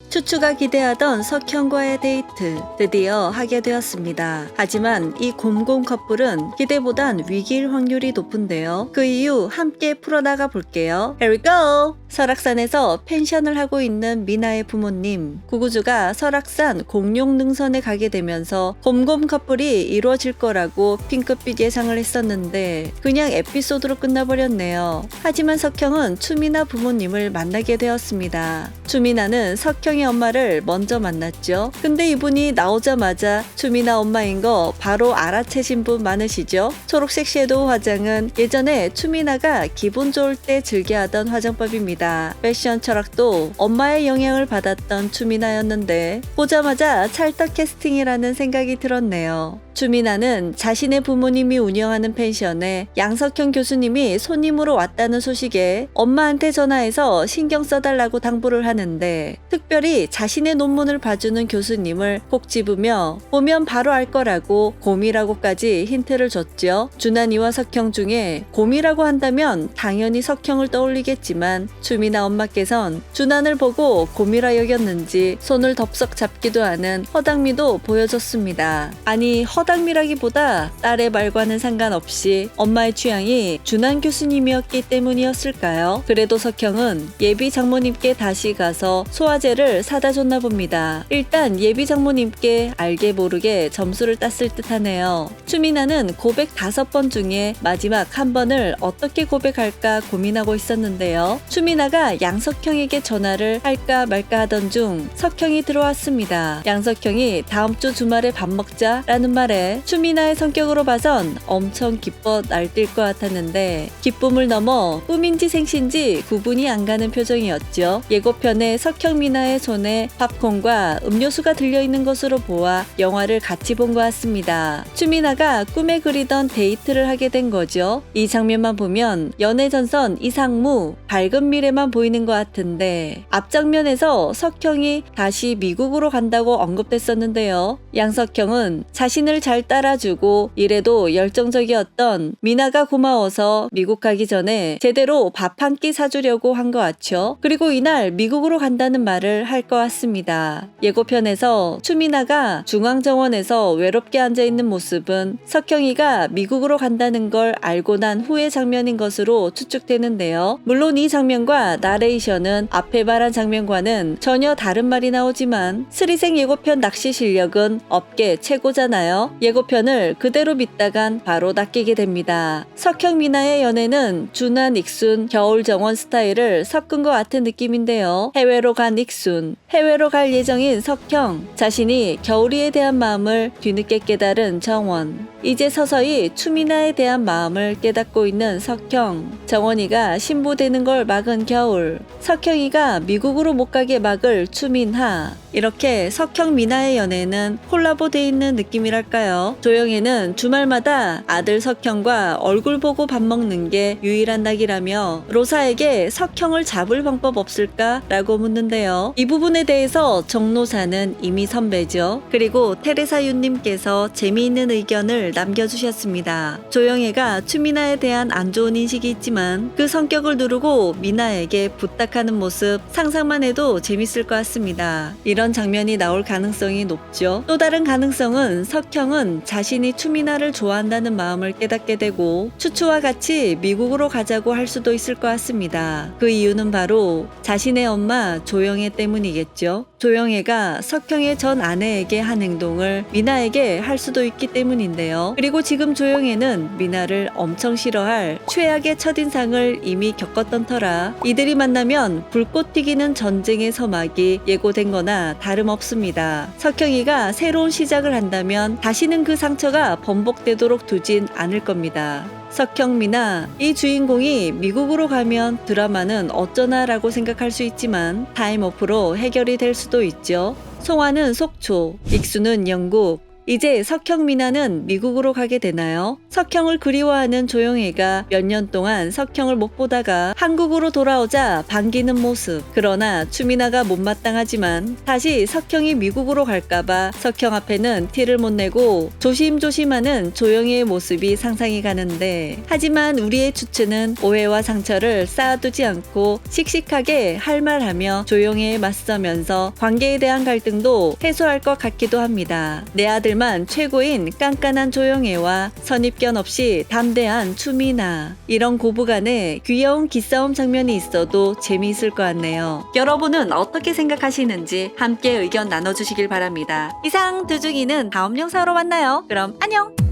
추추가 기대하던 석형과의 데이트 드디어 하게 되었습니다. 하지만 이 곰곰 커플은 기대보단 위기일 확률이 높은데요. 그 이유 함께 풀어나가 볼게요. Here we go! 설악산에서 펜션을 하고 있는 미나의 부모님, 구구주가 설악산 공룡 능선에 가게 되면서 곰곰 커플이 이루어질 거라고 핑크빛 예상을 했었는데 그냥 에피소드로 끝나버렸네요. 하지만 석형은 추미나 부모님을 만나게 되었습니다. 추미나는 석형의 엄마를 먼저 만났죠. 근데 이분이 나오자마자 추미나 엄마인 거 바로 알아채신 분 많으시죠? 초록색 섀도우 화장은 예전에 추미나가 기분 좋을 때 즐겨하던 화장법입니다. 패션 철학도 엄마의 영향을 받았던 추미나였는데 보자마자 찰떡 캐스팅이라는 생각이 들었네요. 추미나는 자신의 부모님이 운영하는 펜션에 양석형 교수님이 손님으로 왔다는 소식에 엄마한테 전화해서 신경 써달라고 당부를 하는데 특별히 자신의 논문을 봐주는 교수님을 꼭 집으며 보면 바로 알 거라고 곰이라고까지 힌트를 줬죠. 준환이와 석형 중에 곰이라고 한다면 당연히 석형을 떠올리겠지만 추미나 엄마께선 준환을 보고 곰이라 여겼는지 손을 덥석 잡기도 하는 허당미도 보여줬습니다. 아니 허당미라기보다 딸의 말과는 상관없이 엄마의 취향이 준환 교수님이었기 때문이었을까요? 그래도 석형은 예비 장모님께 다시 가서 소화제를 사다 줬나 봅니다. 일단 예비 장모님께 알게 모르게 점수를 땄을 듯 하네요. 추미나는 고백 5번 중에 마지막 한 번을 어떻게 고백할까 고민하고 있었는데요. 추미나가 양석형에게 전화를 할까 말까 하던 중 석형이 들어왔습니다. 양석형이 다음 주 주말에 밥 먹자 라는 말에 추미나의 성격으로 봐선 엄청 기뻐 날뛸 것 같았는데 기쁨을 넘어 꿈인지 생신지 구분이 안 가는 표정이었죠. 예고편에 석형 미나의 손에 팝콘과 음료수가 들려있는 것으로 보아 영화를 같이 본 것 같습니다. 추미나가 꿈에 그리던 데이트를 하게 된 거죠. 이 장면만 보면 연애전선 이상무 밝은 미래만 보이는 것 같은데 앞장면에서 석형이 다시 미국으로 간다고 언급됐었는데요. 양석형은 자신을 잘 따라주고 이래도 열정적이었던 미나가 고마워서 미국 가기 전에 제대로 밥 한 끼 사주려고 한 것 같죠. 그리고 이날 미국으로 간다는 말을 할 것 같습니다. 예고편에서 추미나가 중앙정원에서 외롭게 앉아있는 모습은 석형이가 미국으로 간다는 걸 알고 난 후의 장면인 것으로 추측되는데요. 물론 이 장면과 나레이션은 앞에 말한 장면과는 전혀 다른 말이 나오지만 스리생 예고편 낚시 실력은 업계 최고잖아요. 예고편을 그대로 믿다간 바로 낚이게 됩니다. 석형 미나의 연애는 준환 익순 겨울 정원 스타일을 섞은 것 같은 느낌인데요. 해외로 간 익순, 해외로 갈 예정인 석형, 자신이 겨울이에 대한 마음을 뒤늦게 깨달은 정원, 이제 서서히 추미나에 대한 마음을 깨닫고 있는 석형, 정원이가 신부되는 걸 막은 겨울, 석형이가 미국으로 못 가게 막을 추민하. 이렇게 석형 미나의 연애는 콜라보 돼 있는 느낌이랄까요. 조영애는 주말마다 아들 석형과 얼굴 보고 밥 먹는 게 유일한 낙이라며 로사에게 석형을 잡을 방법 없을까? 라고 묻는데요. 이 부분에 대해서 정로사는 이미 선배죠. 그리고 테레사 윤님께서 재미있는 의견을 남겨주셨습니다. 조영애가 추미나에 대한 안 좋은 인식이 있지만 그 성격을 누르고 미나에게 부탁하는 모습 상상만 해도 재밌을 것 같습니다. 이런 장면이 나올 가능성이 높죠. 또 다른 가능성은 석형은 자신이 추미나를 좋아한다는 마음을 깨닫게 되고 추추와 같이 미국으로 가자고 할 수도 있을 것 같습니다. 그 이유는 바로 자신의 엄마 조영애 때문이겠죠. 조영애가 석형의 전 아내에게 한 행동을 미나에게 할 수도 있기 때문인데요. 그리고 지금 조영애는 미나를 엄청 싫어할 최악의 첫인상을 이미 겪었던 터라 이들이 만나면 불꽃 튀기는 전쟁의 서막이 예고된 거나 다름없습니다. 석형이가 새로운 시작을 한다면 다시는 그 상처가 번복되도록 두진 않을 겁니다. 석형 미나, 이 주인공이 미국으로 가면 드라마는 어쩌나 라고 생각할 수 있지만 타임오프로 해결이 될 수도 있죠. 송화는 속초, 익수는 영국, 이제 석형 미나는 미국으로 가게 되나요? 석형을 그리워하는 조영애가 몇 년 동안 석형을 못 보다가 한국으로 돌아오자 반기는 모습. 그러나 추미나가 못마땅하지만 다시 석형이 미국으로 갈까봐 석형 앞에는 티를 못 내고 조심조심하는 조영애의 모습이 상상이 가는데, 하지만 우리의 추추는 오해와 상처를 쌓아두지 않고 씩씩하게 할 말하며 조영애에 맞서면서 관계에 대한 갈등도 해소할 것 같기도 합니다. 내 아들만 최고인 깐깐한 조영애와 선입견 없이 담대한 추미나. 이런 고부간에 귀여운 기싸움 장면이 있어도 재미있을 것 같네요. 여러분은 어떻게 생각하시는지 함께 의견 나눠주시길 바랍니다. 이상 두중이는 다음 영상으로 만나요. 그럼 안녕!